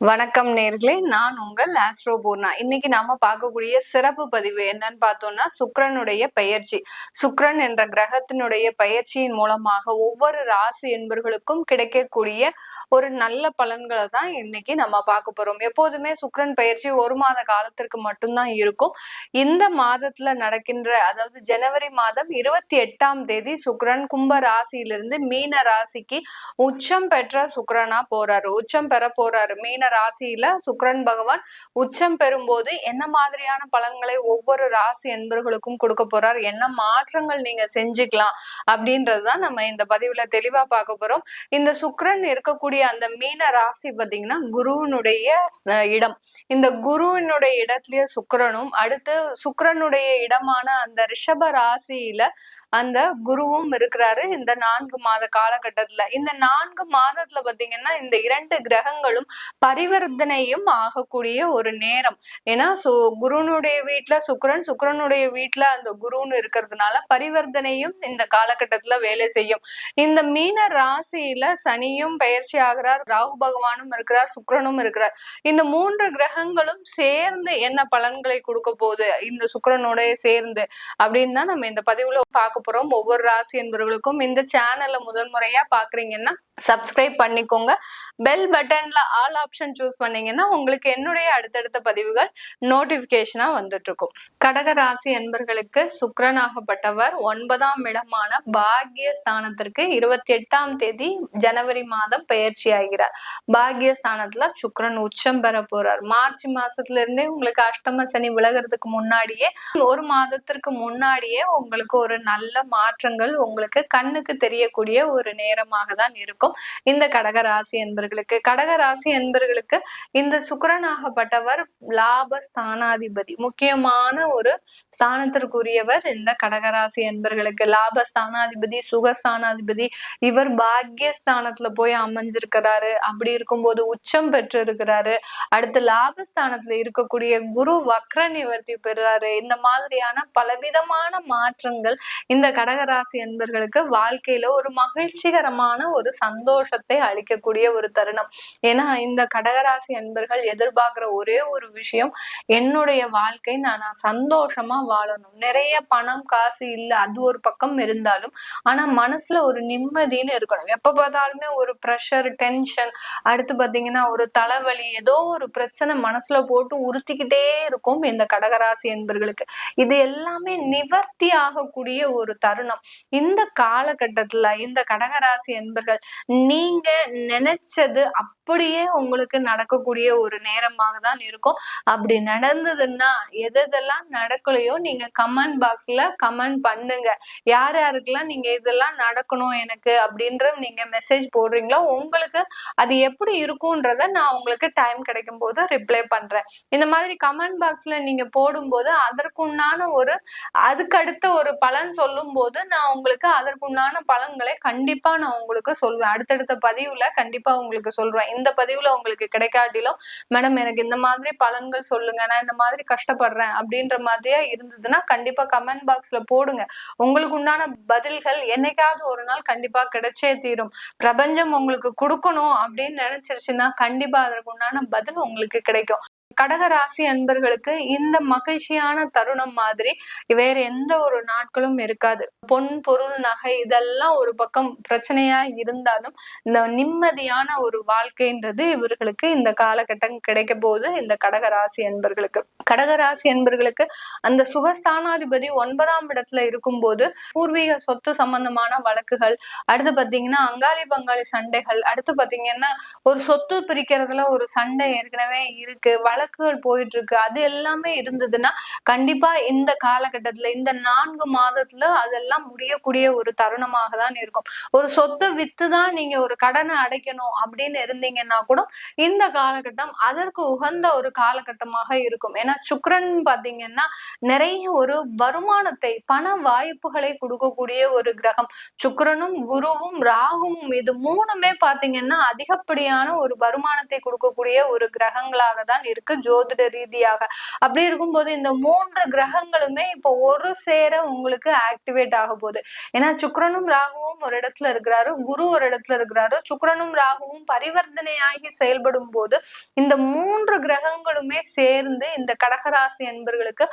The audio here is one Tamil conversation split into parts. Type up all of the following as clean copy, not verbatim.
வணக்கம் நேர்களே, நான் உங்கள் ஆஸ்ட்ரோ பூர்ணா. இன்னைக்கு நாம பார்க்கக்கூடிய சிறப்பு பதிவு என்னன்னு பார்த்தோம்னா, சுக்கிரனுடைய பெயர்ச்சி. சுக்கிரன் என்ற கிரகத்தினுடைய பெயர்ச்சியின் மூலமாக ஒவ்வொரு ராசி என்பர்களுக்கும் கிடைக்கக்கூடிய ஒரு நல்ல பலன்களை தான் இன்னைக்கு நம்ம பார்க்க போறோம். எப்போதுமே சுக்கிரன் பெயர்ச்சி ஒரு மாத காலத்திற்கு மட்டும்தான் இருக்கும். இந்த மாதத்துல நடக்கின்ற, அதாவது ஜனவரி மாதம் 28ஆம் தேதி சுக்கிரன் கும்ப ராசியிலிருந்து மீன ராசிக்கு உச்சம் பெற்ற சுக்கிரனா போறாரு, உச்சம் பெற போறாரு. மீன ராசியில சுக்கிரன் பகவான் உச்சம் பெறும்போது என்ன மாதிரியான பலன்களை ஒவ்வொரு ராசி என்பர்களுக்கும் கொடுக்க போறார், என்ன மாற்றங்கள் நீங்க செஞ்சுக்கலாம் அப்படின்றதுதான் நம்ம இந்த பதிவுல தெளிவா பார்க்க போறோம். இந்த சுக்கிரன் இருக்கக்கூடிய அந்த மீன ராசி பாத்தீங்கன்னா குருவினுடைய இடம். இந்த குருவினுடைய இடத்துலயே சுக்கிரனும், அடுத்து சுக்கிரனுடைய இடமான அந்த ரிஷப ராசியில அந்த குருவும் இருக்கிறாரு இந்த 4 மாத காலகட்டத்துல. இந்த 4 மாதத்துல பாத்தீங்கன்னா இந்த 2 கிரகங்களும் பரிவர்த்தனையும் ஆகக்கூடிய ஒரு நேரம். ஏன்னா குருனுடைய வீட்டுல சுக்கிரன், சுக்கிரனுடைய வீட்டுல அந்த குருன்னு இருக்கிறதுனால பரிவர்த்தனையும் இந்த காலகட்டத்துல வேலை செய்யும். இந்த மீன ராசியில சனியும் பயிற்சி ஆகிறார், ராகு பகவானும் இருக்கிறார், சுக்கிரனும் இருக்கிறார். இந்த 3 கிரகங்களும் சேர்ந்து என்ன பலன்களை கொடுக்க போகுது இந்த சுக்கிரனுடைய சேர்ந்து அப்படின்னு தான் நம்ம இந்த பதிவுல பார்க்க போறோம். ஒவ்வொரு ராசி என்பவர்களுக்கும் இந்த சேனல்ல முதல் முறையா பாக்குறீங்கன்னா சப்ஸ்கிரைப் பண்ணிக்கோங்க. பெல் பட்டன்ல ஆல் ஆப்ஷன் சூஸ் பண்ணீங்கன்னா உங்களுக்கு என்னுடைய அடுத்தடுத்த பதிவுகள் நோட்டிபிகேஷனா வந்துட்டு இருக்கும். கடக ராசி என்பர்களுக்கு சுக்கிரனாகப்பட்டவர் 9ஆம் இடமான பாக்யஸ்தானத்திற்கு 28ஆம் தேதி ஜனவரி மாதம் பயிற்சி ஆகிறார். பாக்யஸ்தானத்துல சுக்கிரன் உச்சம் பெற போறார். மார்ச் மாசத்துல இருந்தே உங்களுக்கு அஷ்டம சனி விலகிறதுக்கு முன்னாடியே, ஒரு மாதத்திற்கு முன்னாடியே உங்களுக்கு ஒரு நல்ல மாற்றங்கள் உங்களுக்கு கண்ணுக்கு தெரியக்கூடிய ஒரு நேரமாக தான் இருக்கும் இந்த கடகராசி என்பர்களுக்கு. கடகராசி என்பர்களுக்கு இந்த சுக்கிரனாகப்பட்டவர் லாப ஸ்தானாதிபதி, முக்கியமான ஒரு ஸ்தானத்திற்குரியவர் இந்த கடகராசி என்பர்களுக்கு. லாப ஸ்தானாதிபதி, சுகஸ்தானாதிபதி, இவர் பாக்யஸ்தானத்துல போய் அமைஞ்சிருக்கிறாரு. அப்படி இருக்கும்போது உச்சம் பெற்று இருக்கிறாரு. அடுத்து லாபஸ்தானத்துல இருக்கக்கூடிய குரு வக்ர நிவர்த்தி பெறுறாரு. இந்த மாதிரியான பலவிதமான மாற்றங்கள் இந்த கடகராசி என்பர்களுக்கு வாழ்க்கையில ஒரு மகிழ்ச்சிகரமான ஒரு சந்தோஷத்தை அளிக்கக்கூடிய ஒரு தருணம். ஏன்னா இந்த கடகராசி என்பர்கள் எதிர்பார்க்கிற ஒரே ஒரு விஷயம், என்னுடைய வாழ்க்கை நான் சந்தோஷமா வாழணும். நிறைய பணம் காசு இல்ல, அது ஒரு பக்கம் இருந்தாலும் ஆனா மனசுல ஒரு நிம்மதின்னு இருக்கணும். எப்ப பார்த்தாலுமே ஒரு ப்ரெஷர், டென்ஷன், அடுத்து பாத்தீங்கன்னா ஒரு தலைவலி, ஏதோ ஒரு பிரச்சனை மனசுல போட்டு உறுத்திக்கிட்டே இருக்கும் இந்த கடகராசி என்பர்களுக்கு. இது எல்லாமே நிவர்த்தி ஆகக்கூடிய ஒரு தருணம். இந்த காலகட்டத்துல இந்த கடகராசி என்பர்கள் நீங்க நினைச்சது அப்படியே உங்களுக்கு நடக்கக்கூடிய ஒரு நேரமாக தான் இருக்கும். அப்படி நடந்ததுன்னா எதெல்லாம் நடக்கலையோ நீங்க கமெண்ட் பாக்ஸ்ல கமெண்ட் பண்ணுங்க. யார் யாருக்கெல்லாம் நீங்க இதெல்லாம் நடக்கணும் எனக்கு அப்படின்ற நீங்க மெசேஜ் போடுறீங்களோ உங்களுக்கு அது எப்படி இருக்கும்ன்றத நான் உங்களுக்கு டைம் கிடைக்கும் போது ரிப்ளை பண்றேன். இந்த மாதிரி கமெண்ட் பாக்ஸ்ல நீங்க போடும்போது அதற்குண்டான ஒரு அதுக்கடுத்த ஒரு பலன் சொல்லும் போது நான் உங்களுக்கு அதற்குண்டான பலன்களை கண்டிப்பா நான் உங்களுக்கு சொல்வேன். அடுத்தடுத்த பதிவுல கண்டிப்பா உங்களுக்கு சொல்றேன். இந்த பதிவுல உங்களுக்கு கிடைக்காட்டிலும் மேடம் எனக்கு இந்த மாதிரி பலன்கள் சொல்லுங்க, நான் இந்த மாதிரி கஷ்டப்படுறேன் அப்படின்ற மாதிரியா இருந்ததுன்னா கண்டிப்பா கமெண்ட் பாக்ஸ்ல போடுங்க. உங்களுக்கு உண்டான பதில்கள் என்னைக்காவது ஒரு நாள் கண்டிப்பா கிடைச்சே தீரும். பிரபஞ்சம் உங்களுக்கு கொடுக்கணும் அப்படின்னு நினைச்சிருச்சுன்னா கண்டிப்பா அதற்கு உண்டான பதில் உங்களுக்கு கிடைக்கும். கடகராசி அன்பர்களுக்கு இந்த மகிழ்ச்சியான தருணம் மாதிரி வேற எந்த ஒரு நாட்களும் இருக்காது. பொன் பொருள் நகை இதெல்லாம் ஒரு பக்கம் பிரச்சனையா இருந்தாலும் இந்த நிம்மதியான ஒரு வாழ்க்கைன்றது இவர்களுக்கு இந்த காலகட்டம் கிடைக்க போது இந்த கடகராசி அன்பர்களுக்கு. கடகராசி அன்பர்களுக்கு அந்த சுகஸ்தானாதிபதி 9ஆம் இடத்துல இருக்கும்போது பூர்வீக சொத்து சம்பந்தமான வழக்குகள், அடுத்து பாத்தீங்கன்னா அங்காளி பங்காளி சண்டைகள், அடுத்து பாத்தீங்கன்னா ஒரு சொத்து பிரிக்கிறதுல ஒரு சண்டை ஏற்கனவே இருக்கு, வழக்குகள் போயிட்டு இருக்கு, அது எல்லாமே இருந்ததுன்னா கண்டிப்பா இந்த காலகட்டத்துல இந்த 4 மாதத்துல அதெல்லாம் முடியக்கூடிய ஒரு தருணமாக தான் இருக்கும். ஒரு சொத்தை வித்துதான் நீங்க ஒரு கடனை அடைக்கணும் அப்படின்னு இருந்தீங்கன்னா கூட இந்த காலகட்டம் அதற்கு உகந்த ஒரு காலகட்டமாக இருக்கும். ஏன்னா சுக்கிரன் பாத்தீங்கன்னா நிறைய ஒரு வருமானத்தை, பண வாய்ப்புகளை கொடுக்கக்கூடிய ஒரு கிரகம். சுக்கிரனும் குருவும் ராகுவும் இது 3மே பாத்தீங்கன்னா அதிகப்படியான ஒரு வருமானத்தை கொடுக்கக்கூடிய ஒரு கிரகங்களாக தான் இருக்கு இருக்கு ஜோதிட ரீதியாக. அப்படி இருக்கும்போது இந்த 3 கிரகங்களுமே இப்போ ஒரு சேர உங்களுக்கு ஆக்டிவேட் ஆக போகுது. ஏன்னா சுக்கிரனும் ராகுவும் ஒரு இடத்துல இருக்கிறாரு, குரு ஒரு இடத்துல இருக்கிறாரு. சுக்கிரனும் ராகுவும் பரிவர்த்தனையாகி செயல்படும் போது இந்த 3 கிரகங்களுமே சேர்ந்து இந்த கடகராசி என்பர்களுக்கு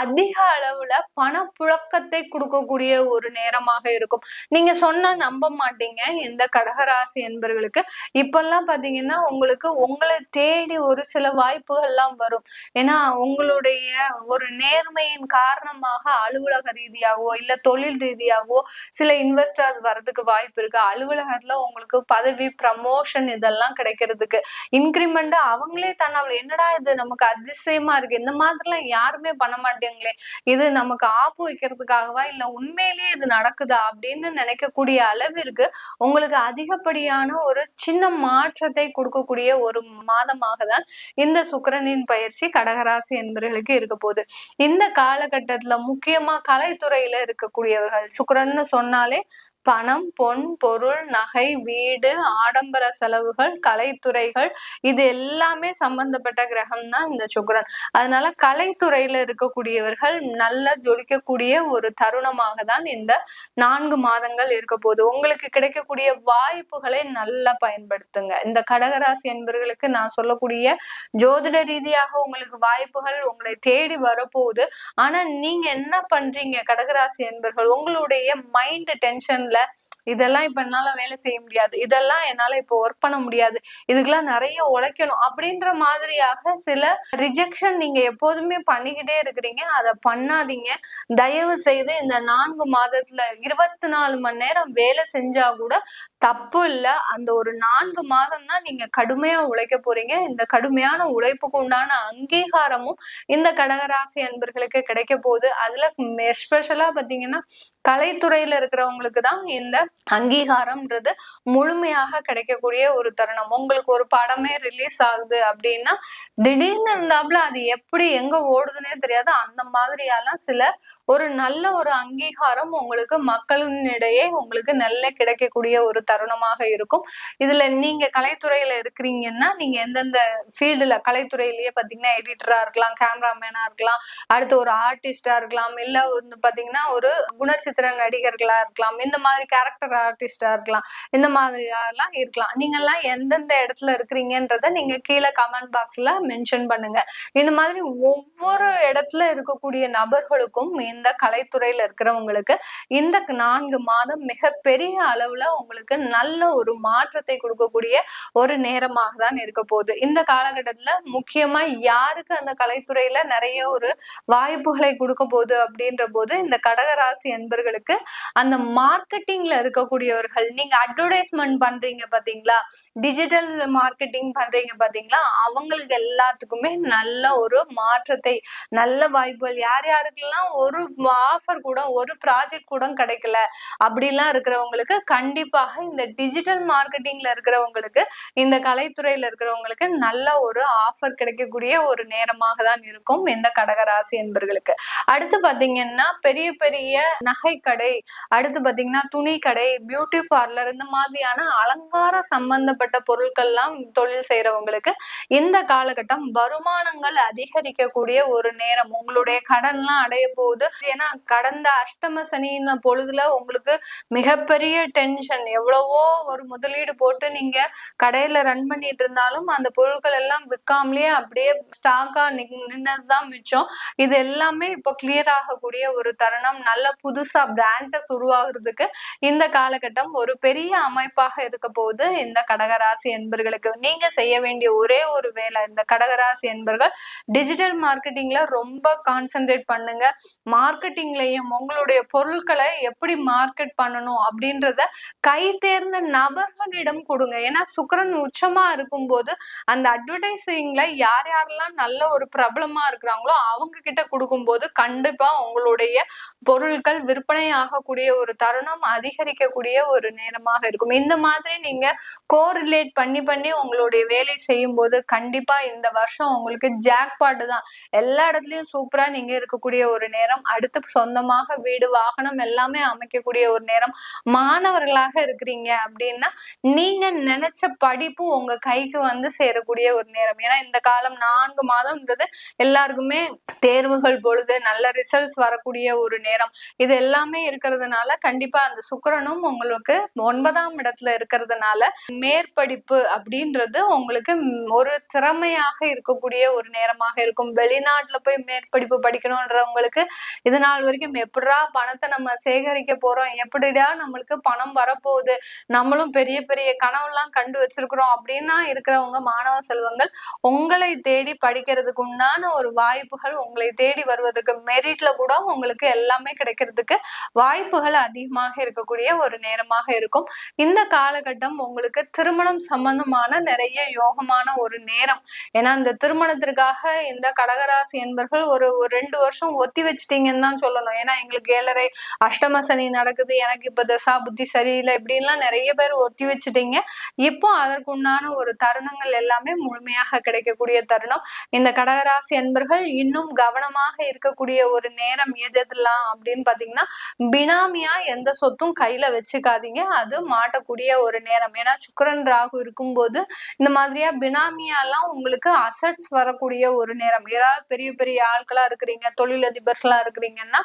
அதிக அளவுல பணப்புழக்கத்தை கொடுக்கக்கூடிய ஒரு நேரமாக இருக்கும். நீங்க சொன்னா நம்ப மாட்டீங்க, இந்த கடகராசி என்பர்களுக்கு இப்பெல்லாம் பாத்தீங்கன்னா உங்களுக்கு உங்களை தேடி ஒரு சில வாய்ப்புகள் எல்லாம் வரும். ஏன்னா உங்களுடைய ஒரு நேர்மையின் காரணமாக அலுவலக ரீதியாகவோ இல்ல தொழில் ரீதியாகவோ சில இன்வெஸ்டர்ஸ் வர்றதுக்கு வாய்ப்பு இருக்கு. அலுவலகத்துல உங்களுக்கு பதவி ப்ரமோஷன் இதெல்லாம் கிடைக்கிறதுக்கு, இன்கிரிமெண்ட் அவங்களே தன்னால் என்னடா இது நமக்கு அதிசயமா இருக்கு, இந்த மாதிரிலாம் யாருமே பண்ண மாட்டேங்களே, இது நமக்கு ஆப்பு வைக்கிறதுக்காகவா இல்ல உண்மையிலேயே இது நடக்குதா அப்படின்னு நினைக்கக்கூடிய அளவிற்கு உங்களுக்கு அதிகப்படியான ஒரு சின்ன மாற்றத்தை கொடுக்கக்கூடிய ஒரு மாதமாக தான் இந்த சுக்கிரனின் பயிற்சி கடகராசி என்பவர்களுக்கு இருக்க போகுது. இந்த காலகட்டத்துல முக்கியமா கலைத்துறையில இருக்கக்கூடியவர்கள், சுக்கிரன்னு சொன்னாலே பணம், பொன், பொருள், நகை, வீடு, ஆடம்பர செலவுகள், கலைத்துறைகள் இது எல்லாமே சம்பந்தப்பட்ட கிரகம் தான் இந்த சுக்கிரன். அதனால கலைத்துறையில இருக்கக்கூடியவர்கள் நல்லா ஜொலிக்கக்கூடிய ஒரு தருணமாக தான் இந்த 4 மாதங்கள் இருக்க போகுது. உங்களுக்கு கிடைக்கக்கூடிய வாய்ப்புகளை நல்லா பயன்படுத்துங்க. இந்த கடகராசி என்பவர்களுக்கு நான் சொல்லக்கூடிய ஜோதிட ரீதியாக உங்களுக்கு வாய்ப்புகள் உங்களை தேடி வரப்போகுது. ஆனா நீங்க என்ன பண்றீங்க கடகராசி என்பவர்கள், உங்களுடைய மைண்ட் டென்ஷன்ல இதெல்லாம் இப்ப என்னால வேலை செய்ய முடியாது, இதெல்லாம் என்னால இப்போ ஒர்க் பண்ண முடியாது, இதுக்கெல்லாம் நிறைய உழைக்கணும் அப்படின்ற மாதிரியாக சில ரிஜெக்ஷன் நீங்க எப்போதுமே பண்ணிக்கிட்டே இருக்கிறீங்க. அதை பண்ணாதீங்க தயவு செய்து. இந்த 4 மாதத்துல 24 மணி நேரம் வேலை செஞ்சா கூட தப்பு இல்ல. அந்த ஒரு 4 மாதம் தான் நீங்க கடுமையா உழைக்க போறீங்க. இந்த கடுமையான உழைப்புக்கு உண்டான அங்கீகாரமும் இந்த கடகராசி அன்பர்களுக்கு கிடைக்க போகுது. அதுல எஸ்பெஷலா பாத்தீங்கன்னா கலைத்துறையில இருக்கிறவங்களுக்கு தான் இந்த அங்கீகாரம்ன்றது முழுமையாக கிடைக்கக்கூடிய ஒரு தருணம். உங்களுக்கு ஒரு படமே ரிலீஸ் ஆகுது அப்படின்னா திடீர்னு இருந்தாப்புல அது எப்படி எங்க ஓடுதுன்னே தெரியாது, அந்த மாதிரியெல்லாம் சில ஒரு நல்ல ஒரு அங்கீகாரம் உங்களுக்கு மக்களிடையே உங்களுக்கு நல்ல கிடைக்கக்கூடிய ஒரு தருணமாக இருக்கும். இதுல நீங்க கலைத்துறையில இருக்கிறீங்கன்னா நீங்க எந்தெந்த ஃபீல்டுல, கலைத்துறையிலேயே பாத்தீங்கன்னா எடிட்டரா இருக்கலாம், கேமராமேனா இருக்கலாம், அடுத்து ஒரு ஆர்டிஸ்டா இருக்கலாம், இல்ல வந்து பாத்தீங்கன்னா ஒரு குணச்சித்திர நடிகர்களா இருக்கலாம், இந்த மாதிரி கேரக்டர் ஆர்டிஸ்டா இருக்கலாம், இந்த மாதிரி எல்லாம் இருக்கலாம். நீங்க எல்லாம் எந்தெந்த இடத்துல இருக்கிறீங்கன்றத நீங்க கீழே கமெண்ட் பாக்ஸ்ல மென்ஷன் பண்ணுங்க. இந்த மாதிரி ஒவ்வொரு இடத்துல இருக்கக்கூடிய நபர்களுக்கும் இந்த கலைத்துறையில இருக்கிறவங்களுக்கு இந்த 4 மாதம் மிகப்பெரிய அளவுல உங்களுக்கு நல்ல ஒரு மாற்றத்தை கொடுக்கக்கூடிய ஒரு நேரமாக தான் இருக்க போகுது. இந்த காலகட்டத்துல முக்கியமா யாருக்கு அந்த கலைத்துறையில நிறைய ஒரு வாய்ப்புகளை கொடுக்க போகுது அப்படின்ற போது இந்த கடகராசி என்பர்களுக்கு அந்த மார்க்கெட்டிங்ல இருக்கக்கூடியவர்கள், நீங்க அட்வர்டைஸ்மெண்ட் பண்றீங்க பாத்தீங்களா, டிஜிட்டல் மார்க்கெட்டிங் பண்றீங்க பாத்தீங்களா, அவங்களுக்கு எல்லாத்துக்குமே நல்ல ஒரு மாற்றத்தை, நல்ல வாய்ப்புகள், யார் யாருக்கெல்லாம் ஒரு ஆஃபர் கூட ஒரு ப்ராஜெக்ட் கூட கிடைக்கல அப்படிலாம் இருக்கிறவங்களுக்கு கண்டிப்பாக இந்த டிஜிட்டல் மார்க்கெட்டிங்ல இருக்கிறவங்களுக்கு, இந்த கலைத்துறையில இருக்கிறவங்களுக்கு நல்ல ஒரு ஆஃபர் கிடைக்கக்கூடிய ஒரு நேரமாக தான் இருக்கும் இந்த கடகராசி என்பர்களுக்கு. அடுத்து பாத்தீங்கன்னா பெரிய பெரிய நகை கடை, அடுத்து பாத்தீங்கன்னா துணி கடை, பியூட்டி பார்லர், இந்த மாதிரியான அலங்கார சம்பந்தப்பட்ட பொருட்கள்லாம் தொழில் செய்யறவங்களுக்கு இந்த காலகட்டம் வருமானங்கள் அதிகரிக்கக்கூடிய ஒரு நேரம். உங்களுடைய கடன்லாம் அடைய போகுது. ஏன்னா கடந்த அஷ்டம சனின பொழுதுல உங்களுக்கு மிகப்பெரிய டென்ஷன், எவ்வளவோ ஒரு முதலீடு போட்டு நீங்க கடையில ரன் பண்ணிட்டு இருந்தாலும் அந்த பொருட்கள் எல்லாம் விற்காமலேயே அப்படியே ஸ்டாக்கா நின்னதுதான் மிச்சம். இது எல்லாமே இப்போ கிளியர் ஆகக்கூடிய ஒரு தருணம். நல்ல புதுசா பிரான்ச்சஸ் உருவாகிறதுக்கு இந்த காலகட்டம் ஒரு பெரிய அமைப்பாக இருக்க போது இந்த கடகராசி என்பர்களுக்கு. நீங்க செய்ய வேண்டிய ஒரே ஒரு வேலை, இந்த கடகராசி என்பர்கள் டிஜிட்டல் மார்க்கெட்டிங்ல ரொம்ப கான்சென்ட்ரேட் பண்ணுங்க. மார்க்கெட்டிங்லயும் உங்களுடைய பொருட்களை எப்படி மார்க்கெட் பண்ணணும் அப்படின்றத கை தேர்ந்த நபர்களிடம் கொடுங்க. ஏன்னா சுக்கிரன் உச்சமா இருக்கும் போது அந்த அட்வர்டைசிங்ல யார் யாரெல்லாம் நல்ல ஒரு பிரபலமா இருக்கிறாங்களோ அவங்க கிட்ட கொடுக்கும் போது கண்டிப்பா உங்களுடைய பொருட்கள் விற்பனை ஆகக்கூடிய ஒரு தருணம் அதிகரிக்கக்கூடிய ஒரு நேரமாக இருக்கும். இந்த மாதிரி நீங்க கோரிலேட் பண்ணி பண்ணி உங்களுடைய வேலை செய்யும் போது கண்டிப்பா இந்த வருஷம் உங்களுக்கு ஜாக்பாட் தான். எல்லா இடத்துலயும் சூப்பரா நீங்க இருக்கக்கூடிய ஒரு நேரம். அடுத்து சொந்தமாக வீடு, வாகனம் எல்லாமே அமைக்கக்கூடிய ஒரு நேரம். மாணவர்களாக இருக்கிறீங்க படிக்கிறீங்க அப்படின்னா நீங்க நினைச்ச படிப்பு உங்க கைக்கு வந்து சேரக்கூடிய ஒரு நேரம். ஏன்னா இந்த காலம் 4 மாதம்ன்றது எல்லாருக்குமே தேர்வுகள் பொழுது நல்ல ரிசல்ட்ஸ் வரக்கூடிய ஒரு நேரம். இது எல்லாமே இருக்கிறதுனால கண்டிப்பா அந்த சுக்கிரனும் உங்களுக்கு 9ஆம் இடத்துல இருக்கிறதுனால மேற்படிப்பு அப்படின்றது உங்களுக்கு ஒரு திறமையாக இருக்கக்கூடிய ஒரு நேரமாக இருக்கும். வெளிநாட்டுல போய் மேற்படிப்பு படிக்கணும்ன்றவங்களுக்கு இது நாள் வரைக்கும் எப்படா பணத்தை நம்ம சேகரிக்க போறோம், எப்படிடா நம்மளுக்கு பணம் வரப்போகுது, நம்மளும் பெரிய பெரிய கனவுலாம் கண்டு வச்சிருக்கிறோம் அப்படின்னா இருக்கிறவங்க மாணவ செல்வங்கள் உங்களை தேடி படிக்கிறதுக்கு உண்டான ஒரு வாய்ப்புகள் உங்களை தேடி வருவதற்கு மெரிட்ல கூட உங்களுக்கு எல்லாமே கிடைக்கிறதுக்கு வாய்ப்புகள் அதிகமாக இருக்கக்கூடிய ஒரு நேரமாக இருக்கும். இந்த காலகட்டம் உங்களுக்கு திருமணம் சம்பந்தமான நிறைய யோகமான ஒரு நேரம். ஏன்னா இந்த திருமணத்திற்காக இந்த கடகராசி என்பர்கள் ஒரு 2 வருஷம் ஒத்தி வச்சிட்டீங்கன்னு தான் சொல்லணும். ஏன்னா எங்களுக்கு 7.5 அஷ்டம சனி நடக்குது, எனக்கு இப்ப தசா புத்தி சரியில்லை, இப்படின்லாம் நிறைய பேர் ஒத்தி வச்சுட்டீங்க. இப்போ அதற்குண்டான ஒரு தருணங்கள் எல்லாமே முழுமையாக கிடைக்கக்கூடிய தருணம். இந்த கடகராசி அன்பர்கள் இன்னும் கவனமாக இருக்கக்கூடிய ஒரு நேரம் எதெல்லாம் அப்படின்னு பாத்தீங்கன்னா, பினாமியா எந்த சொத்தும் கையில வச்சுக்காதீங்க, அது மாட்டக்கூடிய ஒரு நேரம். ஏன்னா சுக்கிரன் ராகு இருக்கும்போது இந்த மாதிரியா பினாமியாலாம் உங்களுக்கு அசட்ஸ் வரக்கூடிய ஒரு நேரம். ஏதாவது பெரிய பெரிய ஆட்களா இருக்கிறீங்க, தொழிலதிபர்களா இருக்கிறீங்கன்னா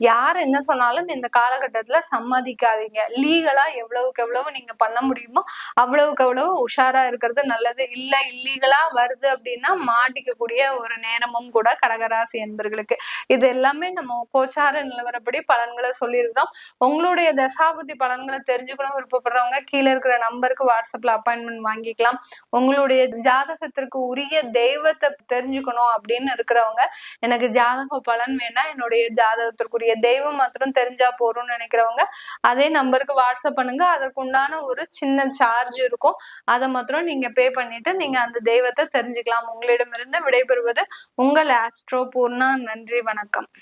யார் என்ன சொன்னாலும் இந்த காலகட்டத்துல சம்மதிக்காதீங்க. லீகலா எவ்வளவுக்கு எவ்வளவு நீங்க பண்ண முடியுமோ அவ்வளவுக்கு அவ்வளவு உஷாரா இருக்கிறது நல்லது. இல்ல இல்லீகலா வருது அப்படின்னா மாட்டிக்கக்கூடிய ஒரு நேரமும் கூட கடகராசி என்பர்களுக்கு. இது எல்லாமே நம்ம கோச்சார நிலவரப்படி பலன்களை சொல்லியிருக்கிறோம். உங்களுடைய தசாபுத்தி பலன்களை தெரிஞ்சுக்கணும் விருப்பப்படுறவங்க கீழே இருக்கிற நம்பருக்கு வாட்ஸ்அப்ல அப்பாயின்மெண்ட் வாங்கிக்கலாம். உங்களுடைய ஜாதகத்திற்கு உரிய தெய்வத்தை தெரிஞ்சுக்கணும் அப்படின்னு இருக்கிறவங்க, எனக்கு ஜாதக பலன் வேணா என்னுடைய ஜாதகத்திற்குரிய தெய்வம் மாத்திரம் தெரிஞ்சா போறோம்னு நினைக்கிறவங்க அதே நம்பருக்கு வாட்ஸ்அப் பண்ணுங்க. அதற்கு உண்டான ஒரு சின்ன சார்ஜ் இருக்கும், அதை மாத்திரம் நீங்க பே பண்ணிட்டு நீங்க அந்த தெய்வத்தை தெரிஞ்சுக்கலாம். உங்களிடமிருந்து விடைபெறுவது உங்கள் ஆஸ்ட்ரோ பூர்ணா. நன்றி, வணக்கம்.